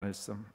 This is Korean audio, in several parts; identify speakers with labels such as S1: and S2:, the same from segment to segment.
S1: 말씀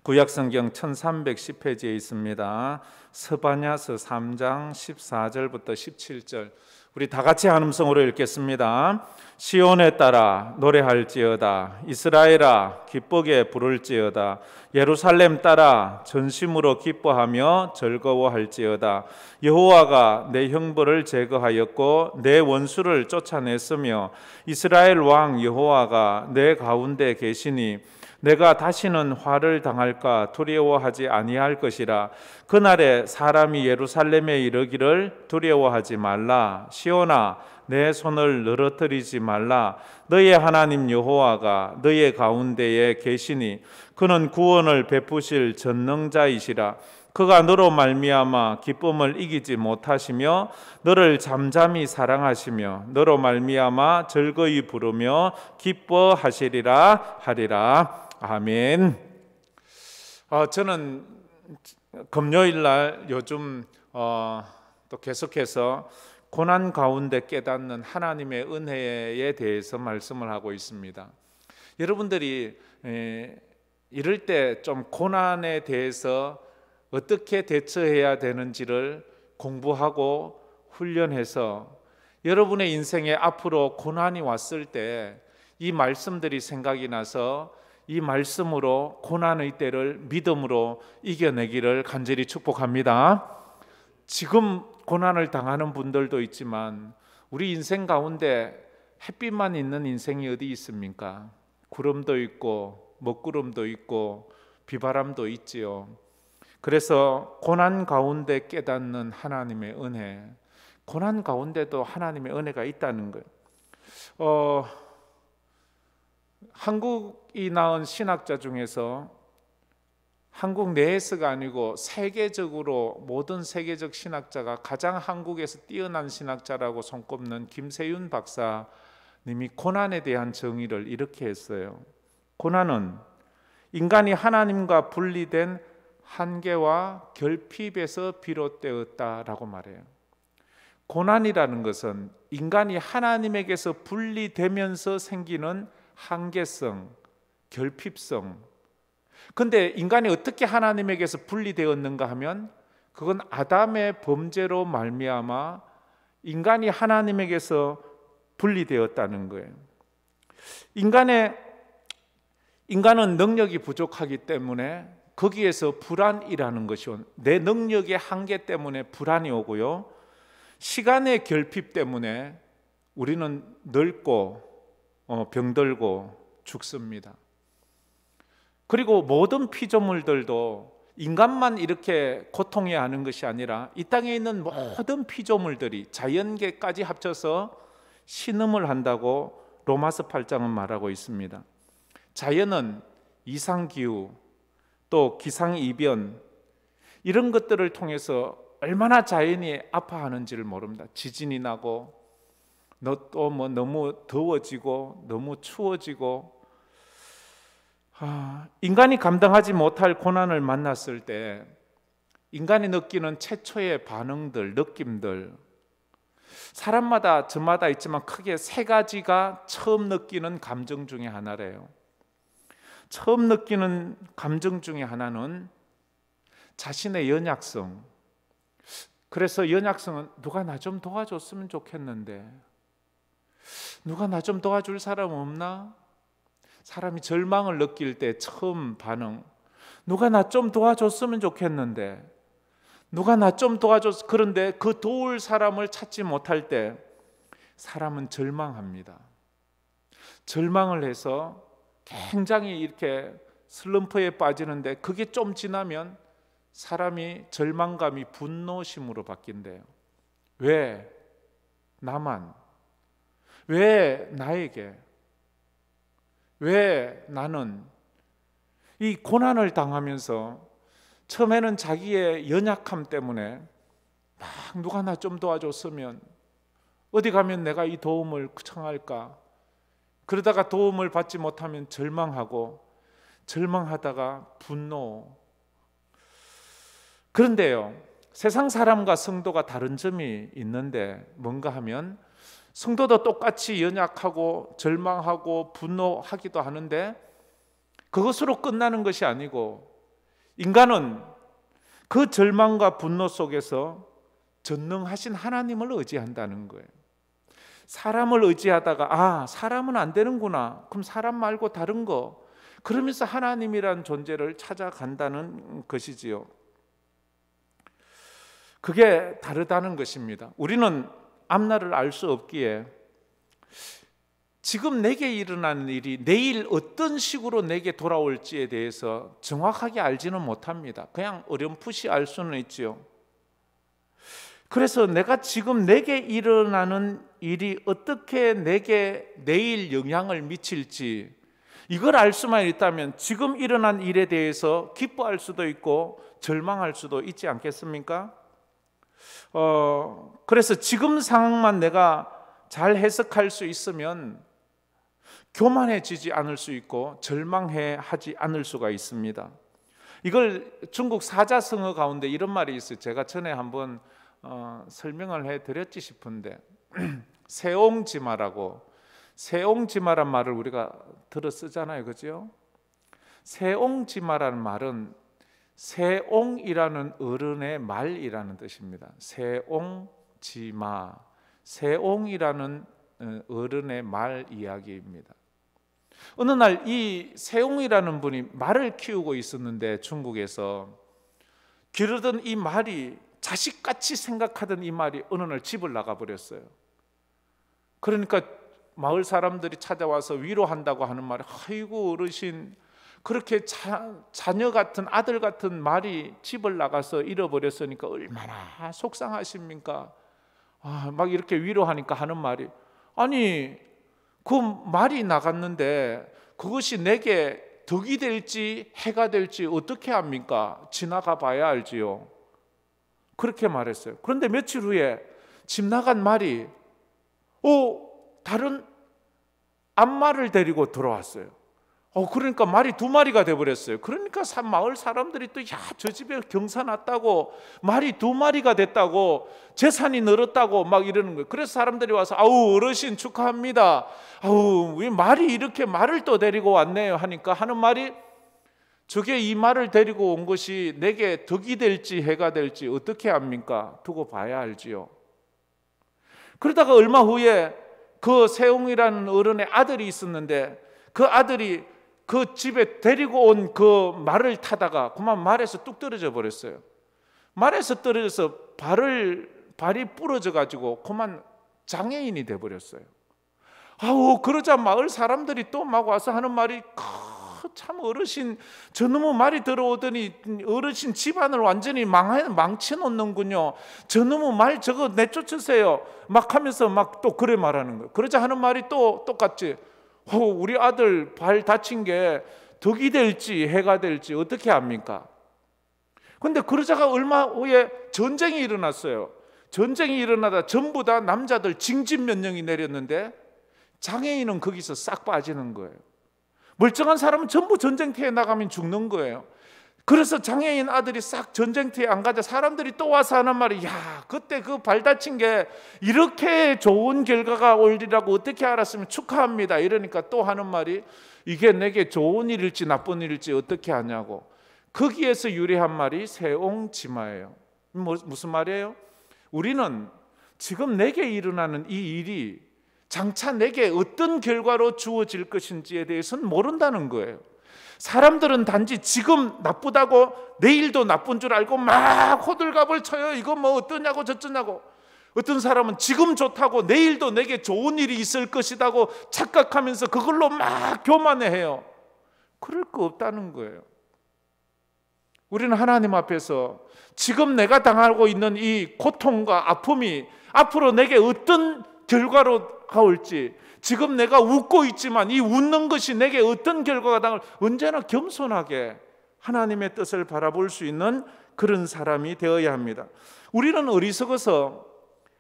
S1: 구약성경 1310페이지에 있습니다. 스바냐서 3장 14절부터 17절 우리 다 같이 한음성으로 읽겠습니다. 시온에 따라 노래할지어다. 이스라엘아 기쁘게 부를지어다. 예루살렘 따라 전심으로 기뻐하며 즐거워할지어다. 여호와가 내 형벌을 제거하였고 내 원수를 쫓아냈으며 이스라엘 왕 여호와가 내 가운데 계시니 내가 다시는 화를 당할까 두려워하지 아니할 것이라. 그날에 사람이 예루살렘에 이르기를 두려워하지 말라. 시온아 내 손을 늘어뜨리지 말라. 너의 하나님 여호와가 너의 가운데에 계시니 그는 구원을 베푸실 전능자이시라. 그가 너로 말미암아 기쁨을 이기지 못하시며 너를 잠잠히 사랑하시며 너로 말미암아 즐거이 부르며 기뻐하시리라 하리라. 아멘. 저는 금요일 날 요즘 또 계속해서 고난 가운데 깨닫는 하나님의 은혜에 대해서 말씀을 하고 있습니다. 여러분들이 이럴 때 좀 고난에 대해서 어떻게 대처해야 되는지를 공부하고 훈련해서 여러분의 인생에 앞으로 고난이 왔을 때 이 말씀들이 생각이 나서 이 말씀으로 고난의 때를 믿음으로 이겨내기를 간절히 축복합니다. 지금 고난을 당하는 분들도 있지만 우리 인생 가운데 햇빛만 있는 인생이 어디 있습니까? 구름도 있고 먹구름도 있고 비바람도 있지요. 그래서 고난 가운데 깨닫는 하나님의 은혜, 고난 가운데도 하나님의 은혜가 있다는 거예요. 한국이 낳은 신학자 중에서 한국 내에서가 아니고 세계적으로 모든 세계적 신학자가 가장 한국에서 뛰어난 신학자라고 손꼽는 김세윤 박사님이 고난에 대한 정의를 이렇게 했어요. 고난은 인간이 하나님과 분리된 한계와 결핍에서 비롯되었다라고 말해요. 고난이라는 것은 인간이 하나님에게서 분리되면서 생기는 한계성, 결핍성. 근데 인간이 어떻게 하나님에게서 분리되었는가 하면 그건 아담의 범죄로 말미암아 인간이 하나님에게서 분리되었다는 거예요. 인간은 능력이 부족하기 때문에 거기에서 불안이라는 것이 내 능력의 한계 때문에 불안이 오고요. 시간의 결핍 때문에 우리는 늙고 병들고 죽습니다. 그리고 모든 피조물들도 인간만 이렇게 고통해야 하는 것이 아니라 이 땅에 있는 모든 피조물들이 자연계까지 합쳐서 신음을 한다고 로마서 8장은 말하고 있습니다. 자연은 이상기후 또 기상이변 이런 것들을 통해서 얼마나 자연이 아파하는지를 모릅니다. 지진이 나고 또 너무 더워지고 너무 추워지고 인간이 감당하지 못할 고난을 만났을 때 인간이 느끼는 최초의 반응들, 느낌들 사람마다 저마다 있지만 크게 세 가지가 처음 느끼는 감정 중에 하나래요. 처음 느끼는 감정 중에 하나는 자신의 연약성. 그래서 연약성은 누가 나 좀 도와줬으면 좋겠는데 누가 나 좀 도와줄 사람 없나? 사람이 절망을 느낄 때 처음 반응 누가 나 좀 도와줬으면 좋겠는데 누가 나 좀 도와줬 그런데 그 도울 사람을 찾지 못할 때 사람은 절망합니다. 절망을 해서 굉장히 이렇게 슬럼프에 빠지는데 그게 좀 지나면 사람이 절망감이 분노심으로 바뀐대요. 왜? 나만? 왜 나에게? 왜 나는? 이 고난을 당하면서 처음에는 자기의 연약함 때문에 막 누가 나 좀 도와줬으면 어디 가면 내가 이 도움을 청할까? 그러다가 도움을 받지 못하면 절망하고 절망하다가 분노. 그런데요, 세상 사람과 성도가 다른 점이 있는데 뭔가 하면 성도도 똑같이 연약하고 절망하고 분노하기도 하는데 그것으로 끝나는 것이 아니고 인간은 그 절망과 분노 속에서 전능하신 하나님을 의지한다는 거예요. 사람을 의지하다가 사람은 안 되는구나. 그럼 사람 말고 다른 거. 그러면서 하나님이란 존재를 찾아간다는 것이지요. 그게 다르다는 것입니다. 우리는 앞날을 알 수 없기에 지금 내게 일어나는 일이 내일 어떤 식으로 내게 돌아올지에 대해서 정확하게 알지는 못합니다. 그냥 어렴풋이 알 수는 있지요. 그래서 내가 지금 내게 일어나는 일이 어떻게 내게 내일 영향을 미칠지 이걸 알 수만 있다면 지금 일어난 일에 대해서 기뻐할 수도 있고 절망할 수도 있지 않겠습니까? 그래서 지금 상황만 내가 잘 해석할 수 있으면 교만해지지 않을 수 있고 절망해 하지 않을 수가 있습니다. 이걸 중국 사자성어 가운데 이런 말이 있어요. 제가 전에 한번 설명을 해드렸지 싶은데 세옹지마라고, 세옹지마란 말을 우리가 들어 쓰잖아요, 그죠? 세옹지마라는 말은 세옹이라는 어른의 말이라는 뜻입니다. 세옹지마, 세옹이라는 어른의 말 이야기입니다. 어느 날 이 세옹이라는 분이 말을 키우고 있었는데 중국에서 기르던 이 말이 자식같이 생각하던 이 말이 어느 날 집을 나가버렸어요. 그러니까 마을 사람들이 찾아와서 위로한다고 하는 말이 아이고 어르신 그렇게 자녀 같은 아들 같은 말이 집을 나가서 잃어버렸으니까 얼마나 속상하십니까? 막 이렇게 위로하니까 하는 말이 아니 그 말이 나갔는데 그것이 내게 덕이 될지 해가 될지 어떻게 합니까? 지나가 봐야 알지요. 그렇게 말했어요. 그런데 며칠 후에 집 나간 말이 다른 암말을 데리고 들어왔어요. 그러니까 말이 2마리가 돼버렸어요. 그러니까 마을 사람들이 또 저 집에 경사 났다고 말이 2마리가 됐다고 재산이 늘었다고 막 이러는 거예요. 그래서 사람들이 와서 어르신 축하합니다. 왜 말이 이렇게 말을 또 데리고 왔네요 하니까 하는 말이 저게 이 말을 데리고 온 것이 내게 덕이 될지 해가 될지 어떻게 합니까? 두고 봐야 알지요. 그러다가 얼마 후에 그 세옹이라는 어른의 아들이 있었는데 그 아들이 그 집에 데리고 온 그 말을 타다가 그만 말에서 뚝 떨어져 버렸어요. 말에서 떨어져서 발이 부러져 가지고 그만 장애인이 돼 버렸어요. 그러자 마을 사람들이 또 막 와서 하는 말이 참 어르신 저놈의 말이 들어오더니 어르신 집안을 완전히 망쳐 놓는군요. 저놈의 말 저거 내쫓으세요. 막 하면서 막 또 그래 말하는 거예요. 그러자 하는 말이 또 똑같지. 우리 아들 발 다친 게 덕이 될지 해가 될지 어떻게 합니까? 그런데 그러자가 얼마 후에 전쟁이 일어났어요. 전쟁이 일어나다 전부 다 남자들 징집면령이 내렸는데 장애인은 거기서 싹 빠지는 거예요. 멀쩡한 사람은 전부 전쟁터에 나가면 죽는 거예요. 그래서 장애인 아들이 싹 전쟁터에 안 가자 사람들이 또 와서 하는 말이 그때 그 발 다친 게 이렇게 좋은 결과가 올리라고 어떻게 알았으면 축하합니다. 이러니까 또 하는 말이 이게 내게 좋은 일일지 나쁜 일일지 어떻게 하냐고. 거기에서 유래한 말이 세옹지마예요. 무슨 말이에요? 우리는 지금 내게 일어나는 이 일이 장차 내게 어떤 결과로 주어질 것인지에 대해서는 모른다는 거예요. 사람들은 단지 지금 나쁘다고 내일도 나쁜 줄 알고 막 호들갑을 쳐요. 이거 뭐 어떠냐고 저쩌냐고. 어떤 사람은 지금 좋다고 내일도 내게 좋은 일이 있을 것이라고 착각하면서 그걸로 막 교만해해요. 그럴 거 없다는 거예요. 우리는 하나님 앞에서 지금 내가 당하고 있는 이 고통과 아픔이 앞으로 내게 어떤 결과로 올지, 지금 내가 웃고 있지만 이 웃는 것이 내게 어떤 결과가 당할, 언제나 겸손하게 하나님의 뜻을 바라볼 수 있는 그런 사람이 되어야 합니다. 우리는 어리석어서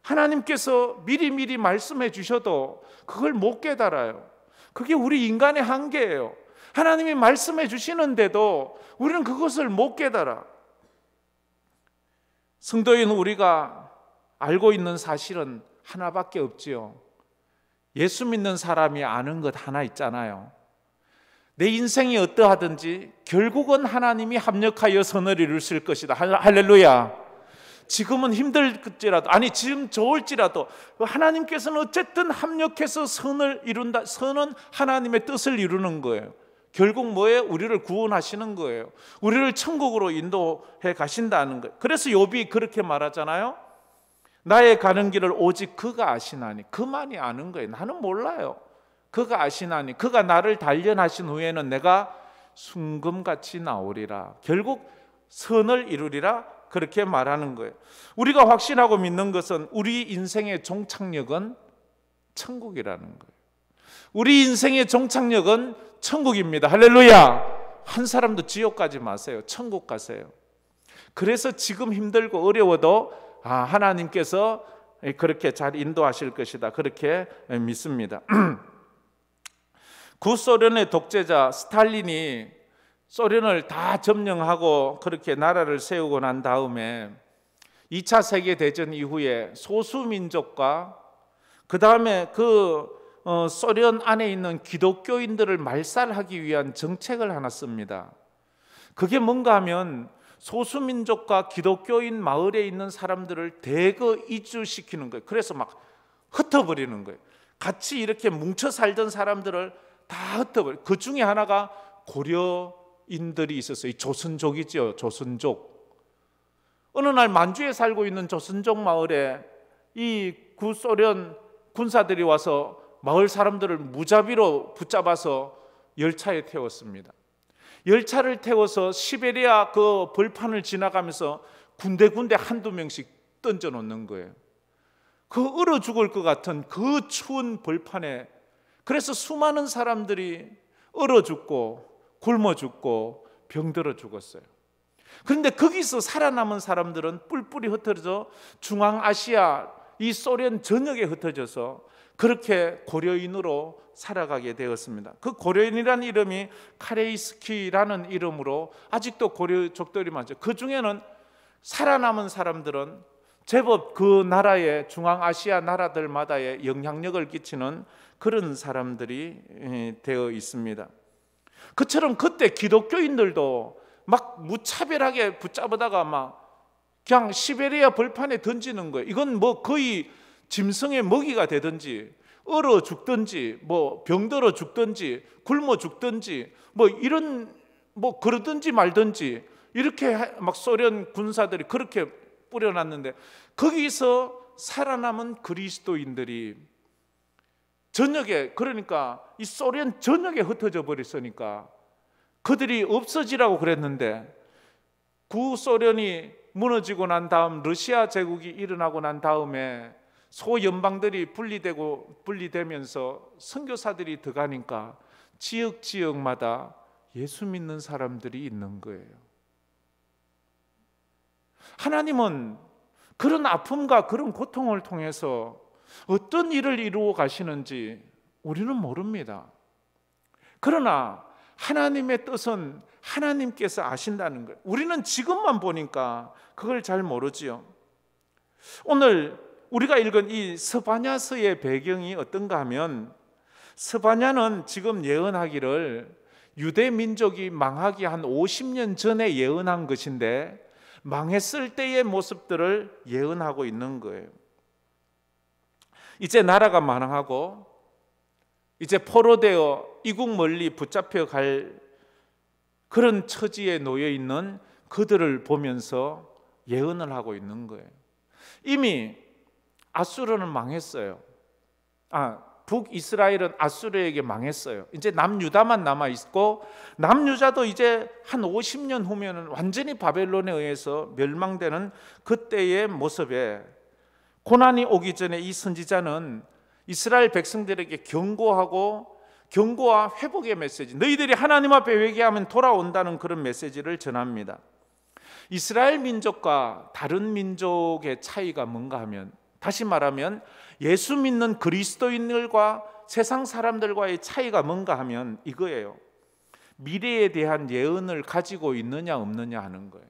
S1: 하나님께서 미리미리 말씀해 주셔도 그걸 못 깨달아요. 그게 우리 인간의 한계예요. 하나님이 말씀해 주시는데도 우리는 그것을 못 깨달아. 성도인 우리가 알고 있는 사실은 하나밖에 없지요. 예수 믿는 사람이 아는 것 하나 있잖아요. 내 인생이 어떠하든지 결국은 하나님이 합력하여 선을 이루실 것이다. 할렐루야. 지금은 힘들지라도, 아니 지금 좋을지라도 하나님께서는 어쨌든 합력해서 선을 이룬다. 선은 하나님의 뜻을 이루는 거예요. 결국 뭐예요? 우리를 구원하시는 거예요. 우리를 천국으로 인도해 가신다는 거예요. 그래서 욥이 그렇게 말하잖아요. 나의 가는 길을 오직 그가 아시나니. 그만이 아는 거예요. 나는 몰라요. 그가 아시나니. 그가 나를 단련하신 후에는 내가 순금같이 나오리라. 결국 선을 이루리라. 그렇게 말하는 거예요. 우리가 확신하고 믿는 것은 우리 인생의 종착역은 천국이라는 거예요. 우리 인생의 종착역은 천국입니다. 할렐루야. 한 사람도 지옥 가지 마세요. 천국 가세요. 그래서 지금 힘들고 어려워도 하나님께서 그렇게 잘 인도하실 것이다. 그렇게 믿습니다. 구소련의 독재자 스탈린이 소련을 다 점령하고 그렇게 나라를 세우고 난 다음에 2차 세계대전 이후에 소수민족과 그 다음에 소련 안에 있는 기독교인들을 말살하기 위한 정책을 하나 씁니다. 그게 뭔가 하면 소수민족과 기독교인 마을에 있는 사람들을 대거 이주시키는 거예요. 그래서 막 흩어버리는 거예요. 같이 이렇게 뭉쳐 살던 사람들을 다 흩어버려요. 그 중에 하나가 고려인들이 있었어요. 이 조선족이죠. 조선족. 어느 날 만주에 살고 있는 조선족 마을에 이 구소련 군사들이 와서 마을 사람들을 무자비로 붙잡아서 열차에 태웠습니다. 열차를 태워서 시베리아 그 벌판을 지나가면서 군데군데 한두 명씩 던져 놓는 거예요. 그 얼어 죽을 것 같은 그 추운 벌판에. 그래서 수많은 사람들이 얼어 죽고 굶어 죽고 병들어 죽었어요. 그런데 거기서 살아남은 사람들은 뿔뿔이 흩어져 중앙아시아 이 소련 전역에 흩어져서 그렇게 고려인으로 살아가게 되었습니다. 그 고려인이라는 이름이 카레이스키라는 이름으로 아직도 고려족들이 많죠. 그 중에는 살아남은 사람들은 제법 그 나라의 중앙아시아 나라들마다의 영향력을 끼치는 그런 사람들이 되어 있습니다. 그처럼 그때 기독교인들도 막 무차별하게 붙잡아다가 막 그냥 시베리아 벌판에 던지는 거예요. 이건 뭐 거의 짐승의 먹이가 되든지 얼어 죽든지 뭐 병들어 죽든지 굶어 죽든지 뭐 이런 뭐 그러든지 말든지 이렇게 막 소련 군사들이 그렇게 뿌려놨는데 거기서 살아남은 그리스도인들이 전역에, 그러니까 이 소련 전역에 흩어져 버렸으니까 그들이 없어지라고 그랬는데 구소련이 무너지고 난 다음 러시아 제국이 일어나고 난 다음에 소연방들이 분리되면서 선교사들이 들어가니까 지역마다 예수 믿는 사람들이 있는 거예요. 하나님은 그런 아픔과 그런 고통을 통해서 어떤 일을 이루어 가시는지 우리는 모릅니다. 그러나 하나님의 뜻은 하나님께서 아신다는 거예요. 우리는 지금만 보니까 그걸 잘 모르지요. 오늘 우리가 읽은 이 스바냐서의 배경이 어떤가 하면 스바냐는 지금 예언하기를 유대 민족이 망하기 한 50년 전에 예언한 것인데 망했을 때의 모습들을 예언하고 있는 거예요. 이제 나라가 망하고 이제 포로되어 이국 멀리 붙잡혀 갈 그런 처지에 놓여 있는 그들을 보면서 예언을 하고 있는 거예요. 이미 아수르는 망했어요. 북이스라엘은 아수르에게 망했어요. 이제 남유다만 남아 있고 남유다도 이제 한 50년 후면은 완전히 바벨론에 의해서 멸망되는 그때의 모습에 고난이 오기 전에 이 선지자는 이스라엘 백성들에게 경고와 회복의 메시지, 너희들이 하나님 앞에 회개하면 돌아온다는 그런 메시지를 전합니다. 이스라엘 민족과 다른 민족의 차이가 뭔가 하면, 다시 말하면 예수 믿는 그리스도인들과 세상 사람들과의 차이가 뭔가 하면 이거예요. 미래에 대한 예언을 가지고 있느냐 없느냐 하는 거예요.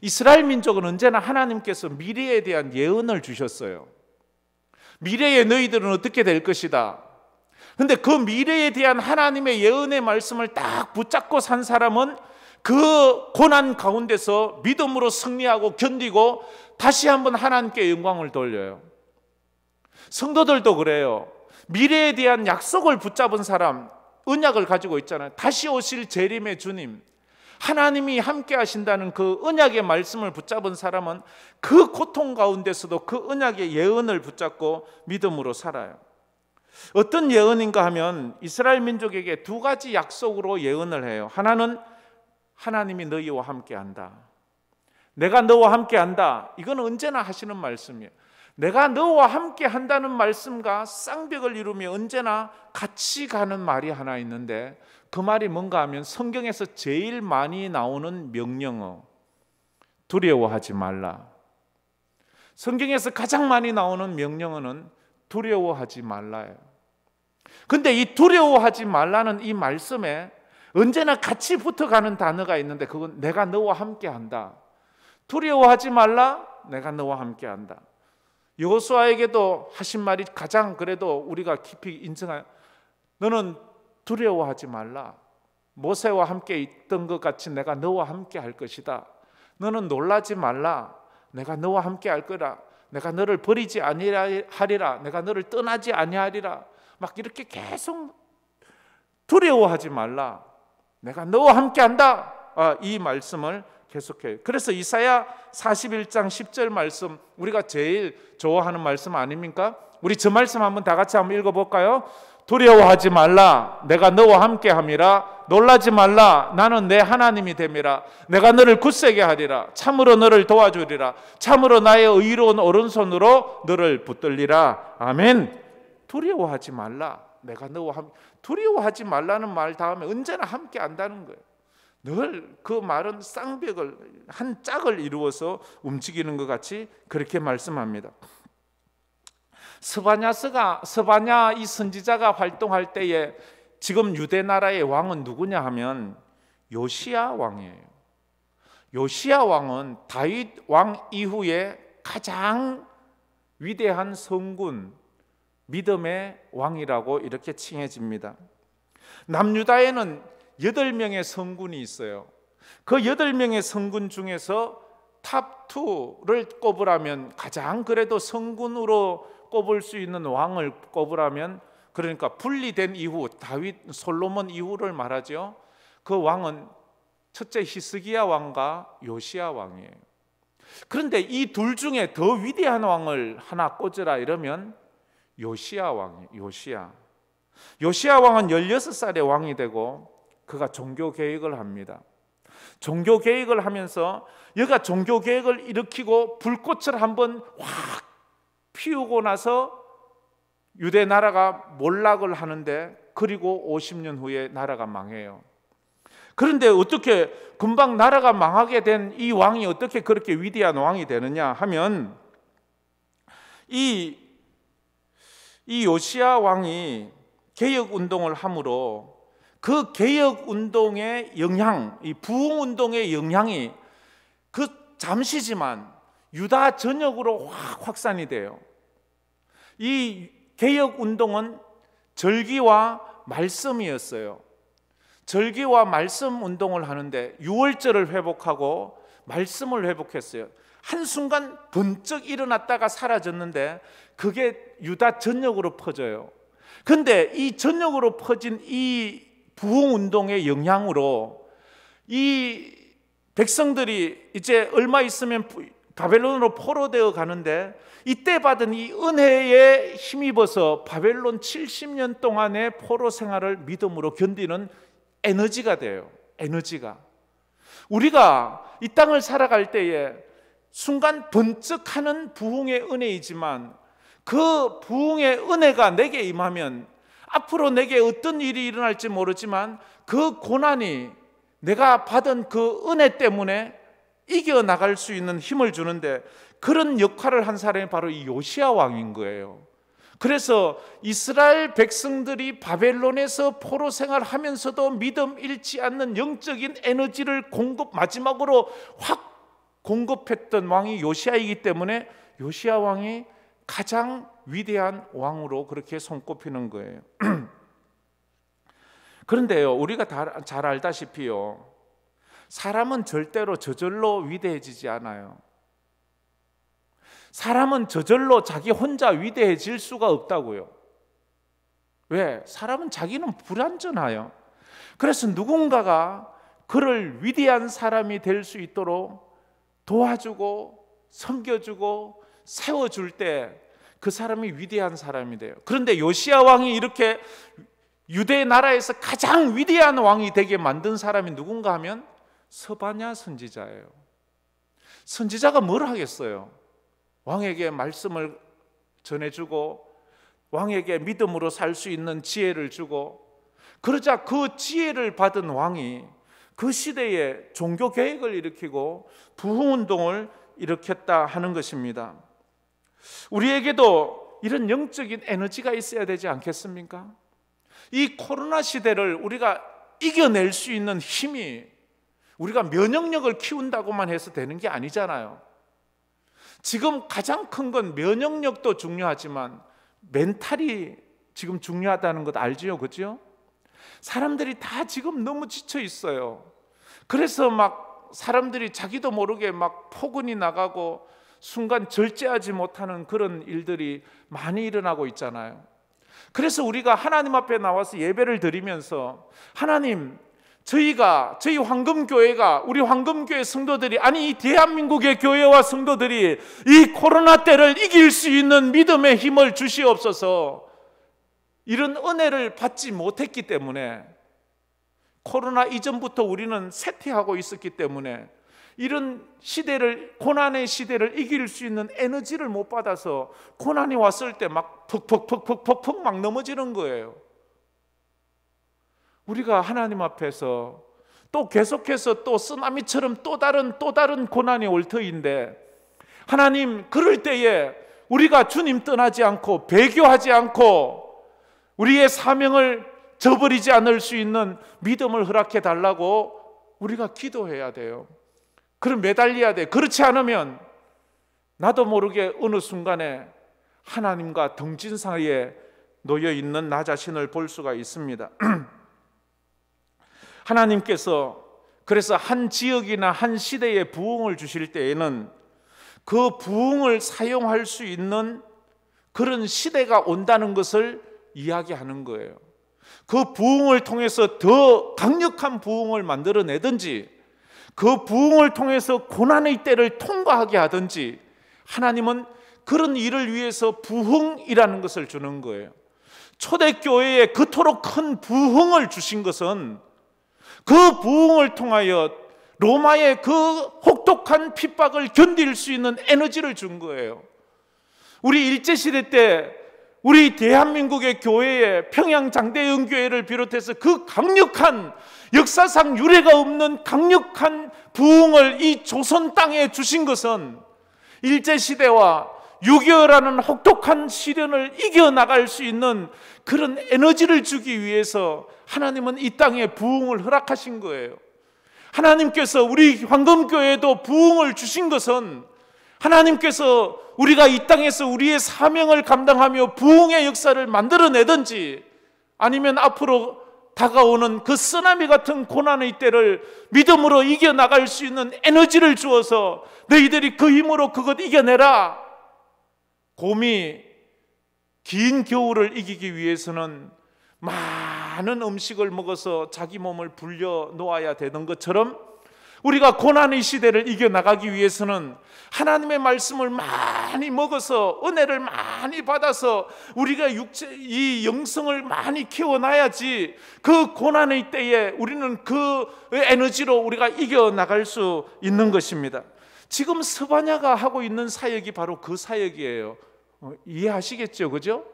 S1: 이스라엘 민족은 언제나 하나님께서 미래에 대한 예언을 주셨어요. 미래에 너희들은 어떻게 될 것이다. 근데 그 미래에 대한 하나님의 예언의 말씀을 딱 붙잡고 산 사람은 그 고난 가운데서 믿음으로 승리하고 견디고 다시 한번 하나님께 영광을 돌려요. 성도들도 그래요. 미래에 대한 약속을 붙잡은 사람, 언약을 가지고 있잖아요. 다시 오실 재림의 주님, 하나님이 함께 하신다는 그 언약의 말씀을 붙잡은 사람은 그 고통 가운데서도 그 언약의 예언을 붙잡고 믿음으로 살아요. 어떤 예언인가 하면 이스라엘 민족에게 두 가지 약속으로 예언을 해요. 하나는 하나님이 너희와 함께 한다. 내가 너와 함께 한다. 이건 언제나 하시는 말씀이에요. 내가 너와 함께 한다는 말씀과 쌍벽을 이루며 언제나 같이 가는 말이 하나 있는데, 그 말이 뭔가 하면 성경에서 제일 많이 나오는 명령어, 두려워하지 말라. 성경에서 가장 많이 나오는 명령어는 두려워하지 말라예요. 근데 이 두려워하지 말라는 이 말씀에 언제나 같이 붙어가는 단어가 있는데, 그건 내가 너와 함께 한다. 두려워하지 말라, 내가 너와 함께 한다. 여호수아에게도 하신 말이 가장 그래도 우리가 깊이 인정한, 너는 두려워하지 말라. 모세와 함께 있던 것 같이 내가 너와 함께 할 것이다. 너는 놀라지 말라. 내가 너와 함께 할 거라. 내가 너를 버리지 아니하리라. 내가 너를 떠나지 아니하리라. 막 이렇게 계속 두려워하지 말라. 내가 너와 함께 한다. 이 말씀을 계속해요. 그래서 이사야 41장 10절 말씀, 우리가 제일 좋아하는 말씀 아닙니까? 우리 저 말씀 한번 다 같이 한번 읽어볼까요? 두려워하지 말라. 내가 너와 함께 함이라. 놀라지 말라. 나는 내 하나님이 됨이라. 내가 너를 굳세게 하리라. 참으로 너를 도와주리라. 참으로 나의 의로운 오른손으로 너를 붙들리라. 아멘. 두려워하지 말라. 내가 너와 함께. 두려워하지 말라는 말 다음에 언제나 함께 한다는 거예요. 늘 그 말은 쌍벽을, 한 짝을 이루어서 움직이는 것 같이 그렇게 말씀합니다. 스바냐 이 선지자가 활동할 때에 지금 유대 나라의 왕은 누구냐 하면 요시야 왕이에요. 요시야 왕은 다윗 왕 이후에 가장 위대한 성군, 믿음의 왕이라고 이렇게 칭해집니다. 남유다에는 8명의 성군이 있어요. 그 8명의 성군 중에서 탑 2를 꼽으라면, 가장 그래도 성군으로 꼽을 수 있는 왕을 꼽으라면, 그러니까 분리된 이후 다윗 솔로몬 이후를 말하죠. 그 왕은 첫째 히스기야 왕과 요시야 왕이에요. 그런데 이 둘 중에 더 위대한 왕을 하나 꽂으라 이러면 요시야 왕이에요. 요시야 왕은 16살에 왕이 되고 그가 종교 개혁을 합니다. 종교 개혁을 하면서 여가 종교 개혁을 일으키고 불꽃을 한번 확 피우고 나서 유대 나라가 몰락을 하는데, 그리고 50년 후에 나라가 망해요. 그런데 어떻게 금방 나라가 망하게 된 이 왕이 어떻게 그렇게 위대한 왕이 되느냐 하면, 이 요시야 왕이 개혁 운동을 함으로 그 개혁 운동의 영향, 이 부흥 운동의 영향이 그 잠시지만 유다 전역으로 확 확산이 돼요. 이 개혁 운동은 절기와 말씀이었어요. 절기와 말씀 운동을 하는데 유월절을 회복하고 말씀을 회복했어요. 한순간 번쩍 일어났다가 사라졌는데 그게 유다 전역으로 퍼져요. 그런데 이 전역으로 퍼진 이 부흥 운동의 영향으로 이 백성들이 이제 얼마 있으면 바벨론으로 포로되어 가는데, 이때 받은 이 은혜에 힘입어서 바벨론 70년 동안의 포로 생활을 믿음으로 견디는 에너지가 돼요. 에너지가. 우리가 이 땅을 살아갈 때에 순간 번쩍하는 부흥의 은혜이지만, 그 부흥의 은혜가 내게 임하면 앞으로 내게 어떤 일이 일어날지 모르지만 그 고난이 내가 받은 그 은혜 때문에 이겨나갈 수 있는 힘을 주는데, 그런 역할을 한 사람이 바로 이 요시야 왕인 거예요. 그래서 이스라엘 백성들이 바벨론에서 포로 생활하면서도 믿음 잃지 않는 영적인 에너지를 마지막으로 확 공급했던 왕이 요시야이기 때문에 요시야 왕이 가장 위대한 왕으로 그렇게 손꼽히는 거예요. 그런데요, 우리가 잘 알다시피요, 사람은 절대로 저절로 위대해지지 않아요. 사람은 저절로 자기 혼자 위대해질 수가 없다고요. 왜? 사람은 자기는 불완전해요. 그래서 누군가가 그를 위대한 사람이 될 수 있도록 도와주고 섬겨주고 세워줄 때 그 사람이 위대한 사람이 돼요. 그런데 요시야 왕이 이렇게 유대 나라에서 가장 위대한 왕이 되게 만든 사람이 누군가 하면 스바냐 선지자예요. 선지자가 뭘 하겠어요? 왕에게 말씀을 전해주고 왕에게 믿음으로 살 수 있는 지혜를 주고, 그러자 그 지혜를 받은 왕이 그 시대에 종교 개혁을 일으키고 부흥운동을 일으켰다 하는 것입니다. 우리에게도 이런 영적인 에너지가 있어야 되지 않겠습니까? 이 코로나 시대를 우리가 이겨낼 수 있는 힘이 우리가 면역력을 키운다고만 해서 되는 게 아니잖아요. 지금 가장 큰 건 면역력도 중요하지만 멘탈이 지금 중요하다는 것 알지요? 그죠? 사람들이 다 지금 너무 지쳐 있어요. 그래서 막 사람들이 자기도 모르게 막 포근이 나가고 순간 절제하지 못하는 그런 일들이 많이 일어나고 있잖아요. 그래서 우리가 하나님 앞에 나와서 예배를 드리면서 하나님, 저희 황금교회가, 우리 황금교회 성도들이, 아니 이 대한민국의 교회와 성도들이 이 코로나 때를 이길 수 있는 믿음의 힘을 주시옵소서. 이런 은혜를 받지 못했기 때문에, 코로나 이전부터 우리는 쇠퇴하고 있었기 때문에 이런 시대를, 고난의 시대를 이길 수 있는 에너지를 못 받아서 고난이 왔을 때 막 퍽퍽퍽퍽퍽 막 넘어지는 거예요. 우리가 하나님 앞에서 또 계속해서 또 쓰나미처럼 또 다른 고난이 올 터인데, 하나님, 그럴 때에 우리가 주님 떠나지 않고 배교하지 않고 우리의 사명을 저버리지 않을 수 있는 믿음을 허락해 달라고 우리가 기도해야 돼요. 그럼 매달려야 돼. 그렇지 않으면 나도 모르게 어느 순간에 하나님과 등진 사이에 놓여 있는 나 자신을 볼 수가 있습니다. 하나님께서 그래서 한 지역이나 한 시대에 부흥을 주실 때에는 그 부흥을 사용할 수 있는 그런 시대가 온다는 것을 이야기하는 거예요. 그 부흥을 통해서 더 강력한 부흥을 만들어내든지, 그 부흥을 통해서 고난의 때를 통과하게 하든지, 하나님은 그런 일을 위해서 부흥이라는 것을 주는 거예요. 초대교회에 그토록 큰 부흥을 주신 것은 그 부흥을 통하여 로마의 그 혹독한 핍박을 견딜 수 있는 에너지를 준 거예요. 우리 일제시대 때 우리 대한민국의 교회에 평양장대영교회를 비롯해서 그 강력한, 역사상 유례가 없는 강력한 부흥을 이 조선 땅에 주신 것은 일제시대와 6.25라는 혹독한 시련을 이겨나갈 수 있는 그런 에너지를 주기 위해서 하나님은 이 땅에 부흥을 허락하신 거예요. 하나님께서 우리 황금교회에도 부흥을 주신 것은 하나님께서 우리가 이 땅에서 우리의 사명을 감당하며 부흥의 역사를 만들어내든지, 아니면 앞으로 다가오는 그 쓰나미 같은 고난의 때를 믿음으로 이겨나갈 수 있는 에너지를 주어서 너희들이 그 힘으로 그것 이겨내라. 곰이 긴 겨울을 이기기 위해서는 많은 음식을 먹어서 자기 몸을 불려 놓아야 되는 것처럼, 우리가 고난의 시대를 이겨나가기 위해서는 하나님의 말씀을 많이 먹어서 은혜를 많이 받아서 우리가 이 영성을 많이 키워놔야지 그 고난의 때에 우리는 그 에너지로 우리가 이겨나갈 수 있는 것입니다. 지금 스바냐가 하고 있는 사역이 바로 그 사역이에요. 이해하시겠죠? 그죠?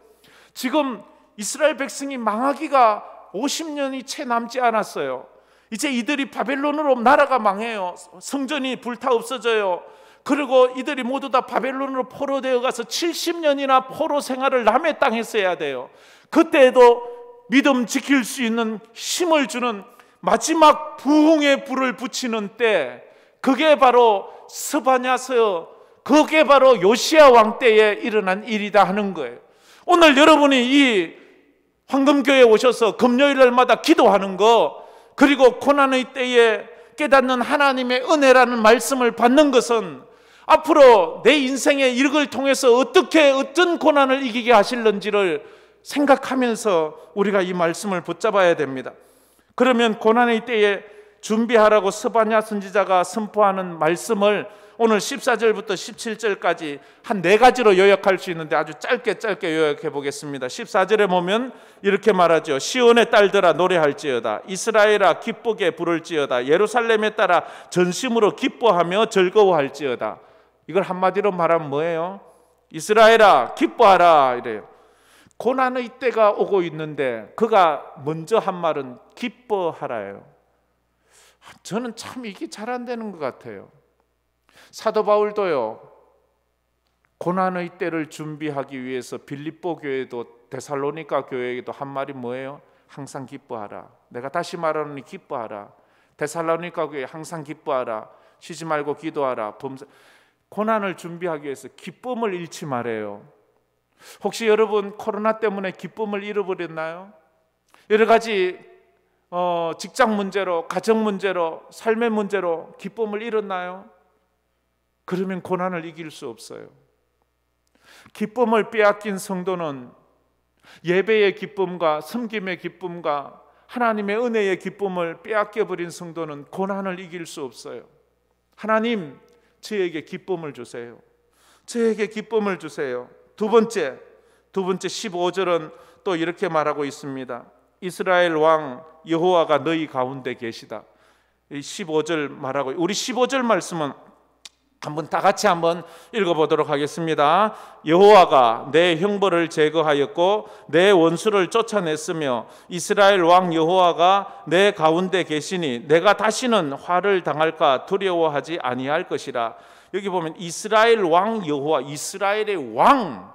S1: 지금 이스라엘 백성이 망하기가 50년이 채 남지 않았어요. 이제 이들이 바벨론으로 나라가 망해요. 성전이 불타 없어져요. 그리고 이들이 모두 다 바벨론으로 포로되어 가서 70년이나 포로 생활을 남의 땅에서 해야 돼요. 그때에도 믿음 지킬 수 있는 힘을 주는 마지막 부흥의 불을 붙이는 때, 그게 바로 스바냐서 그게 바로 요시야 왕 때에 일어난 일이다 하는 거예요. 오늘 여러분이 이 황금교회에 오셔서 금요일 날마다 기도하는 거, 그리고 고난의 때에 깨닫는 하나님의 은혜라는 말씀을 받는 것은 앞으로 내 인생의 이걸 통해서 어떻게 어떤 고난을 이기게 하실는지를 생각하면서 우리가 이 말씀을 붙잡아야 됩니다. 그러면 고난의 때에 준비하라고 스바냐 선지자가 선포하는 말씀을 오늘 14절부터 17절까지 한 4가지로 요약할 수 있는데 아주 짧게 요약해 보겠습니다. 14절에 보면 이렇게 말하죠. 시온의 딸들아 노래할지어다. 이스라엘아 기쁘게 부를지어다. 예루살렘에 따라 전심으로 기뻐하며 즐거워할지어다. 이걸 한마디로 말하면 뭐예요? 이스라엘아 기뻐하라 이래요. 고난의 때가 오고 있는데 그가 먼저 한 말은 기뻐하라예요. 저는 참 이게 잘 안 되는 것 같아요. 사도 바울도요, 고난의 때를 준비하기 위해서 빌립보 교회도 데살로니가 교회에도 한 말이 뭐예요? 항상 기뻐하라. 내가 다시 말하노니 기뻐하라. 데살로니가 교회 항상 기뻐하라. 쉬지 말고 기도하라. 고난을 준비하기 위해서 기쁨을 잃지 말아요. 혹시 여러분 코로나 때문에 기쁨을 잃어버렸나요? 여러 가지 직장 문제로, 가정 문제로, 삶의 문제로 기쁨을 잃었나요? 그러면 고난을 이길 수 없어요. 기쁨을 빼앗긴 성도는 예배의 기쁨과 섬김의 기쁨과 하나님의 은혜의 기쁨을 빼앗겨버린 성도는 고난을 이길 수 없어요. 하나님, 저에게 기쁨을 주세요. 저에게 기쁨을 주세요. 두 번째 15절은 또 이렇게 말하고 있습니다. 이스라엘 왕 여호와가 너희 가운데 계시다. 이 15절 말하고, 우리 15절 말씀은 한번 다 같이 한번 읽어보도록 하겠습니다. 여호와가 내 형벌을 제거하였고 내 원수를 쫓아냈으며 이스라엘 왕 여호와가 내 가운데 계시니 내가 다시는 화를 당할까 두려워하지 아니할 것이라. 여기 보면 이스라엘 왕 여호와, 이스라엘의 왕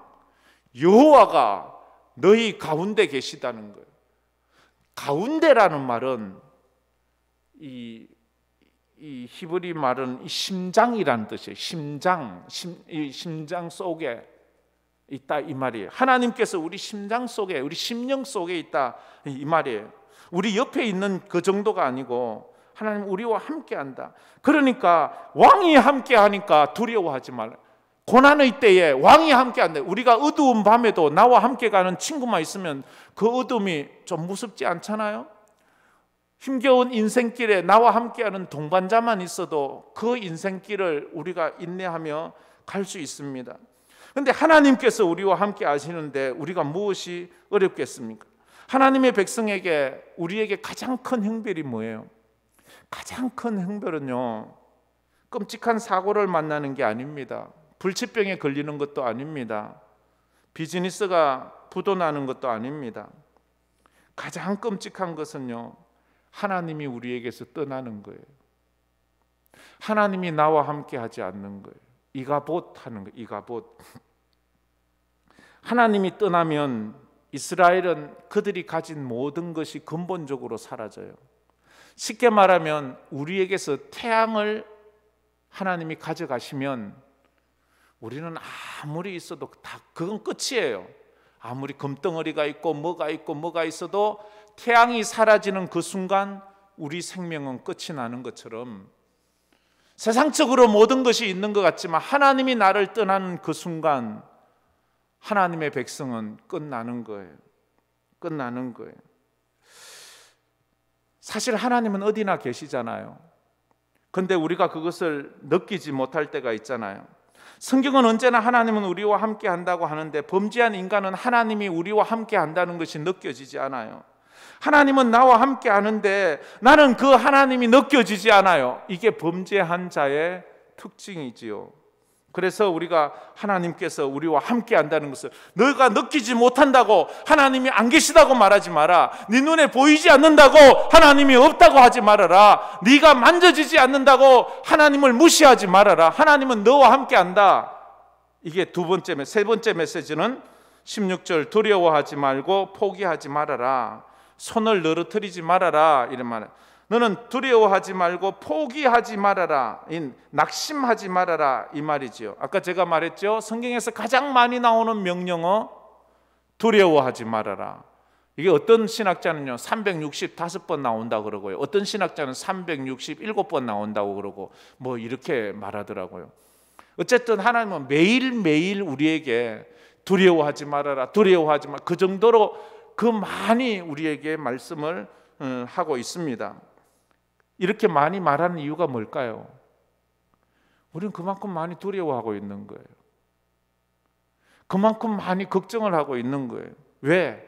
S1: 여호와가 너희 가운데 계시다는 거예요. 가운데라는 말은 이 히브리 말은 심장이라는 뜻이에요. 심장 속에 있다 이 말이에요. 하나님께서 우리 심장 속에, 우리 심령 속에 있다 이 말이에요. 우리 옆에 있는 그 정도가 아니고 하나님 우리와 함께한다. 그러니까 왕이 함께하니까 두려워하지 말라. 고난의 때에 왕이 함께한다. 우리가 어두운 밤에도 나와 함께 가는 친구만 있으면 그 어둠이 좀 무섭지 않잖아요? 힘겨운 인생길에 나와 함께하는 동반자만 있어도 그 인생길을 우리가 인내하며 갈 수 있습니다. 그런데 하나님께서 우리와 함께 하시는데 우리가 무엇이 어렵겠습니까? 하나님의 백성에게, 우리에게 가장 큰 형벌이 뭐예요? 가장 큰 형벌은요, 끔찍한 사고를 만나는 게 아닙니다. 불치병에 걸리는 것도 아닙니다. 비즈니스가 부도나는 것도 아닙니다. 가장 끔찍한 것은요, 하나님이 우리에게서 떠나는 거예요. 하나님이 나와 함께 하지 않는 거예요. 이가봇 하는 거예요. 이가봇. 하나님이 떠나면 이스라엘은 그들이 가진 모든 것이 근본적으로 사라져요. 쉽게 말하면 우리에게서 태양을 하나님이 가져가시면 우리는 아무리 있어도 다 그건 끝이에요. 아무리 금덩어리가 있고 뭐가 있어도 태양이 사라지는 그 순간 우리 생명은 끝이 나는 것처럼 세상적으로 모든 것이 있는 것 같지만 하나님이 나를 떠나는 그 순간 하나님의 백성은 끝나는 거예요. 끝나는 거예요. 사실 하나님은 어디나 계시잖아요. 그런데 우리가 그것을 느끼지 못할 때가 있잖아요. 성경은 언제나 하나님은 우리와 함께 한다고 하는데 범죄한 인간은 하나님이 우리와 함께 한다는 것이 느껴지지 않아요. 하나님은 나와 함께 하는데 나는 그 하나님이 느껴지지 않아요. 이게 범죄한 자의 특징이지요. 그래서 우리가 하나님께서 우리와 함께 한다는 것을 너가 느끼지 못한다고 하나님이 안 계시다고 말하지 마라. 네 눈에 보이지 않는다고 하나님이 없다고 하지 말아라. 네가 만져지지 않는다고 하나님을 무시하지 말아라. 하나님은 너와 함께 한다. 이게 세 번째 메시지는 16절 두려워하지 말고 포기하지 말아라. 손을 늘어뜨리지 말아라. 이런 말. 너는 두려워하지 말고 포기하지 말아라, 낙심하지 말아라 이 말이지요. 아까 제가 말했죠. 성경에서 가장 많이 나오는 명령어 두려워하지 말아라. 이게 어떤 신학자는요 365번 나온다고 그러고요, 어떤 신학자는 367번 나온다고 그러고 뭐 이렇게 말하더라고요. 어쨌든 하나님은 매일매일 우리에게 두려워하지 말아라, 두려워하지 마, 그 정도로 그 많이 우리에게 말씀을 하고 있습니다. 이렇게 많이 말하는 이유가 뭘까요? 우리는 그만큼 많이 두려워하고 있는 거예요. 그만큼 많이 걱정을 하고 있는 거예요. 왜?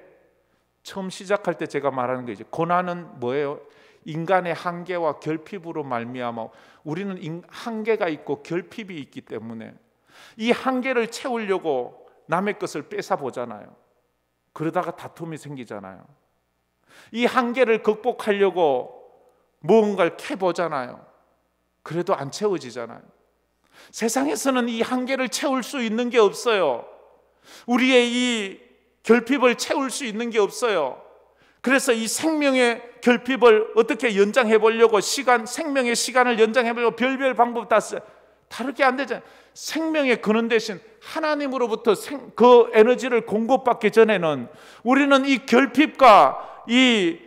S1: 처음 시작할 때 제가 말하는 거죠. 고난은 뭐예요? 인간의 한계와 결핍으로 말미암아 우리는 한계가 있고 결핍이 있기 때문에 이 한계를 채우려고 남의 것을 뺏어 보잖아요. 그러다가 다툼이 생기잖아요. 이 한계를 극복하려고 무언가를 캐보잖아요. 그래도 안 채워지잖아요. 세상에서는 이 한계를 채울 수 있는 게 없어요. 우리의 이 결핍을 채울 수 있는 게 없어요. 그래서 이 생명의 결핍을 어떻게 연장해 보려고 생명의 시간을 연장해 보려고 별별 방법 다 써요. 다르게 안 되잖아요. 생명의 근원 대신 하나님으로부터 그 에너지를 공급받기 전에는 우리는 이 결핍과 이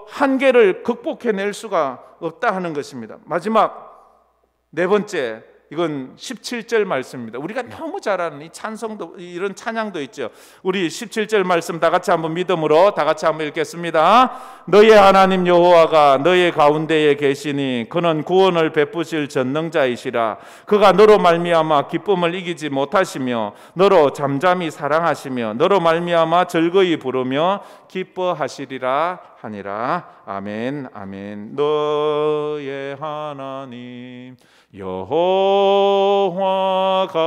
S1: 한계를 극복해낼 수가 없다 하는 것입니다. 마지막 네 번째, 이건 17절 말씀입니다. 우리가 너무 잘 아는 이 찬송도, 이런 찬양도 있죠. 우리 17절 말씀 다 같이 한번 믿음으로 다 같이 한번 읽겠습니다. 너의 하나님 여호와가 너의 가운데에 계시니 그는 구원을 베푸실 전능자이시라. 그가 너로 말미암아 기쁨을 이기지 못하시며 너로 잠잠히 사랑하시며 너로 말미암아 즐거이 부르며 기뻐하시리라 하니라. 아멘, 아멘. 너의 하나님 여호와가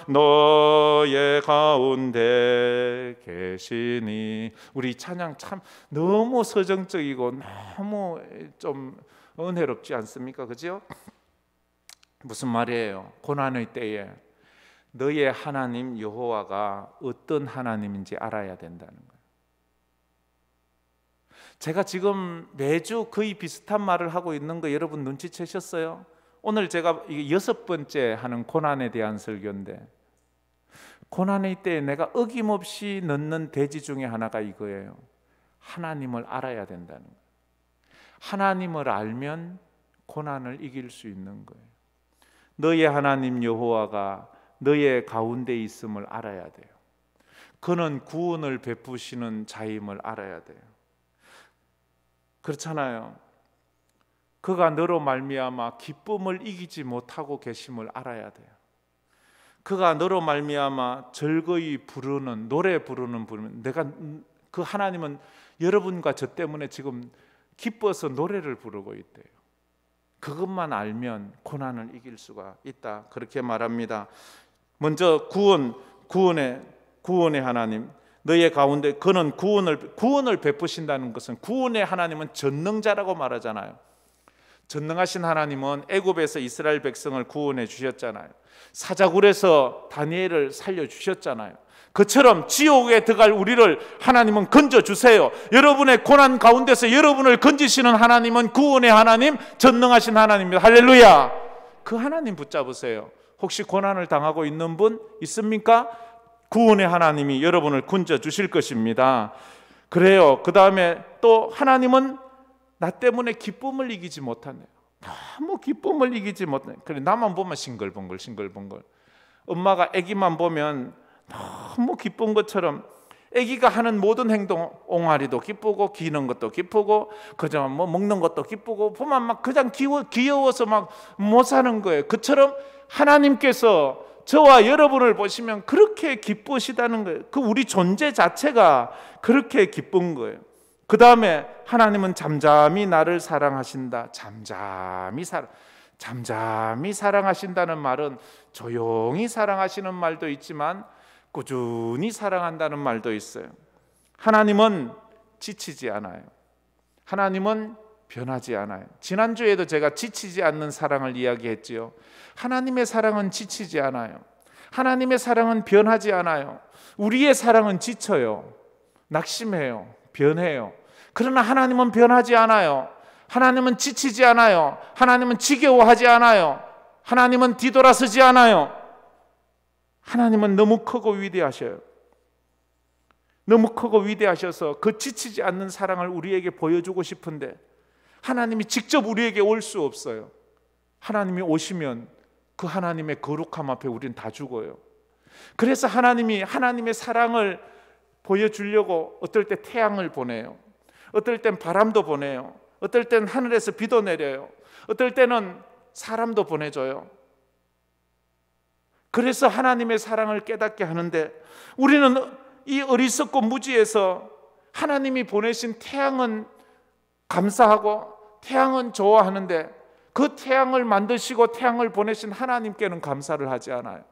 S1: 너의 가운데 계시니. 우리 찬양 참 너무 서정적이고 너무 좀 은혜롭지 않습니까? 그죠? 무슨 말이에요? 고난의 때에 너의 하나님 여호와가 어떤 하나님인지 알아야 된다는 거예요. 제가 지금 매주 거의 비슷한 말을 하고 있는 거 여러분 눈치채셨어요? 오늘 제가 이게 6번째 하는 고난에 대한 설교인데, 고난의 때에 내가 어김없이 넣는 대지 중에 하나가 이거예요. 하나님을 알아야 된다는 거예요. 하나님을 알면 고난을 이길 수 있는 거예요. 너의 하나님 여호와가 너의 가운데 있음을 알아야 돼요. 그는 구원을 베푸시는 자임을 알아야 돼요. 그렇잖아요. 그가 너로 말미암아 기쁨을 이기지 못하고 계심을 알아야 돼요. 그가 너로 말미암아 즐거이 부르는, 노래 부르는 내가 그 하나님은 여러분과 저 때문에 지금 기뻐서 노래를 부르고 있대요. 그것만 알면 고난을 이길 수가 있다, 그렇게 말합니다. 먼저 구원의 하나님, 너의 가운데 그는 구원을 베푸신다는 것은, 구원의 하나님은 전능자라고 말하잖아요. 전능하신 하나님은 애굽에서 이스라엘 백성을 구원해 주셨잖아요. 사자굴에서 다니엘을 살려 주셨잖아요. 그처럼 지옥에 들어갈 우리를 하나님은 건져 주세요. 여러분의 고난 가운데서 여러분을 건지시는 하나님은 구원의 하나님, 전능하신 하나님입니다. 할렐루야. 그 하나님 붙잡으세요. 혹시 고난을 당하고 있는 분 있습니까? 구원의 하나님이 여러분을 건져 주실 것입니다. 그래요. 그 다음에 또 하나님은 나 때문에 기쁨을 이기지 못하네요. 너무 기쁨을 이기지 못해. 그래, 나만 보면 싱글벙글. 엄마가 아기만 보면 너무 기쁜 것처럼, 아기가 하는 모든 행동, 옹알이도 기쁘고 기는 것도 기쁘고 그저 뭐 먹는 것도 기쁘고 보면 막 그냥 귀여워서 막 못 사는 거예요. 그처럼 하나님께서 저와 여러분을 보시면 그렇게 기쁘시다는 거예요. 그 우리 존재 자체가 그렇게 기쁜 거예요. 그 다음에 하나님은 잠잠히 나를 사랑하신다. 잠잠히 사랑하신다는 말은 조용히 사랑하시는 말도 있지만 꾸준히 사랑한다는 말도 있어요. 하나님은 지치지 않아요. 하나님은 변하지 않아요. 지난주에도 제가 지치지 않는 사랑을 이야기했지요. 하나님의 사랑은 지치지 않아요. 하나님의 사랑은 변하지 않아요. 우리의 사랑은 지쳐요. 낙심해요. 변해요. 그러나 하나님은 변하지 않아요. 하나님은 지치지 않아요. 하나님은 지겨워하지 않아요. 하나님은 뒤돌아서지 않아요. 하나님은 너무 크고 위대하셔요. 너무 크고 위대하셔서 그 지치지 않는 사랑을 우리에게 보여주고 싶은데 하나님이 직접 우리에게 올 수 없어요. 하나님이 오시면 그 하나님의 거룩함 앞에 우리는 다 죽어요. 그래서 하나님이 하나님의 사랑을 보여주려고 어떨 때 태양을 보내요. 어떨 땐 바람도 보내요. 어떨 땐 하늘에서 비도 내려요. 어떨 때는 사람도 보내줘요. 그래서 하나님의 사랑을 깨닫게 하는데 우리는 이 어리석고 무지해서 하나님이 보내신 태양은 감사하고 태양은 좋아하는데 그 태양을 만드시고 태양을 보내신 하나님께는 감사를 하지 않아요.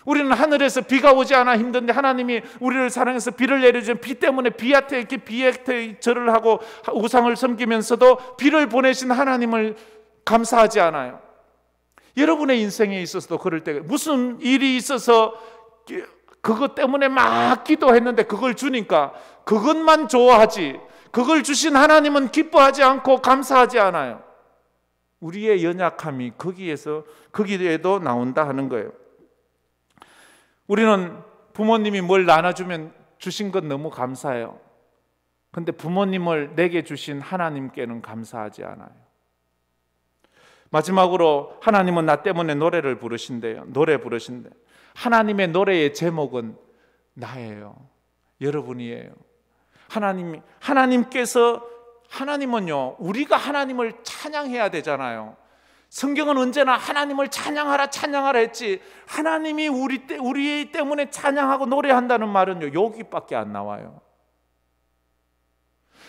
S1: 우리는 하늘에서 비가 오지 않아 힘든데 하나님이 우리를 사랑해서 비를 내려주면 비 때문에 비한테 이렇게 비한테 절을 하고 우상을 섬기면서도 비를 보내신 하나님을 감사하지 않아요. 여러분의 인생에 있어서도 그럴 때 무슨 일이 있어서 그것 때문에 막 기도했는데 그걸 주니까 그것만 좋아하지 그걸 주신 하나님은 기뻐하지 않고 감사하지 않아요. 우리의 연약함이 거기에도 나온다 하는 거예요. 우리는 부모님이 뭘 나눠주면 주신 건 너무 감사해요. 근데 부모님을 내게 주신 하나님께는 감사하지 않아요. 마지막으로 하나님은 나 때문에 노래 부르신대요. 하나님의 노래의 제목은 나예요. 여러분이에요. 하나님은요, 우리가 하나님을 찬양해야 되잖아요. 성경은 언제나 하나님을 찬양하라 했지 하나님이 우리 때문에 찬양하고 노래한다는 말은요, 여기밖에 안 나와요.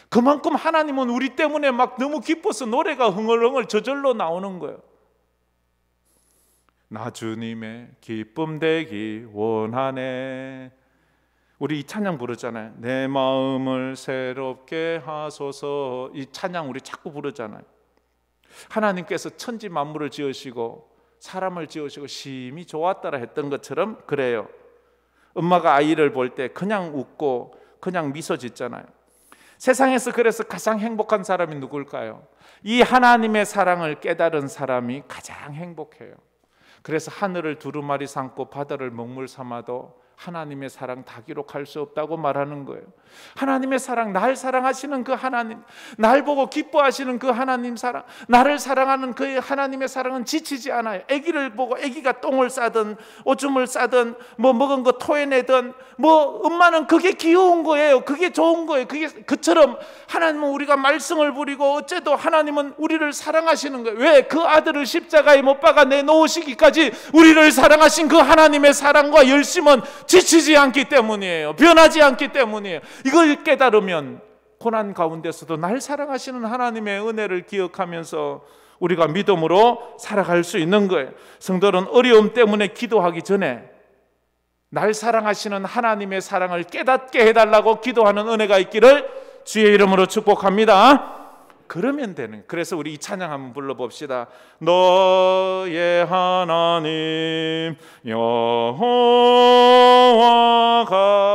S1: 그만큼 하나님은 우리 때문에 막 너무 기뻐서 노래가 흥얼흥얼 저절로 나오는 거예요. 나 주님의 기쁨 되기 원하네. 우리 이 찬양 부르잖아요. 내 마음을 새롭게 하소서. 이 찬양 우리 자꾸 부르잖아요. 하나님께서 천지 만물을 지으시고 사람을 지으시고 심히 좋았더라 했던 것처럼 그래요. 엄마가 아이를 볼 때 그냥 웃고 그냥 미소 짓잖아요. 세상에서 그래서 가장 행복한 사람이 누굴까요? 이 하나님의 사랑을 깨달은 사람이 가장 행복해요. 그래서 하늘을 두루마리 삼고 바다를 먹물 삼아도 하나님의 사랑 다 기록할 수 없다고 말하는 거예요. 하나님의 사랑, 날 사랑하시는 그 하나님, 날 보고 기뻐하시는 그 하나님 사랑, 나를 사랑하는 그 하나님의 사랑은 지치지 않아요. 아기를 보고 아기가 똥을 싸든 오줌을 싸든 뭐 먹은 거 토해내든 뭐 엄마는 그게 귀여운 거예요. 그게 좋은 거예요. 그처럼 하나님은 우리가 말썽을 부리고 어째도 하나님은 우리를 사랑하시는 거예요. 왜? 그 아들을 십자가에 못 박아 내놓으시기까지 우리를 사랑하신 그 하나님의 사랑과 열심은 지치지 않기 때문이에요. 변하지 않기 때문이에요. 이걸 깨달으면 고난 가운데서도 날 사랑하시는 하나님의 은혜를 기억하면서 우리가 믿음으로 살아갈 수 있는 거예요. 성도는 어려움 때문에 기도하기 전에 날 사랑하시는 하나님의 사랑을 깨닫게 해달라고 기도하는 은혜가 있기를 주의 이름으로 축복합니다. 그러면 되는. 그래서 우리 이 찬양 한번 불러봅시다. 너의 하나님 여호와가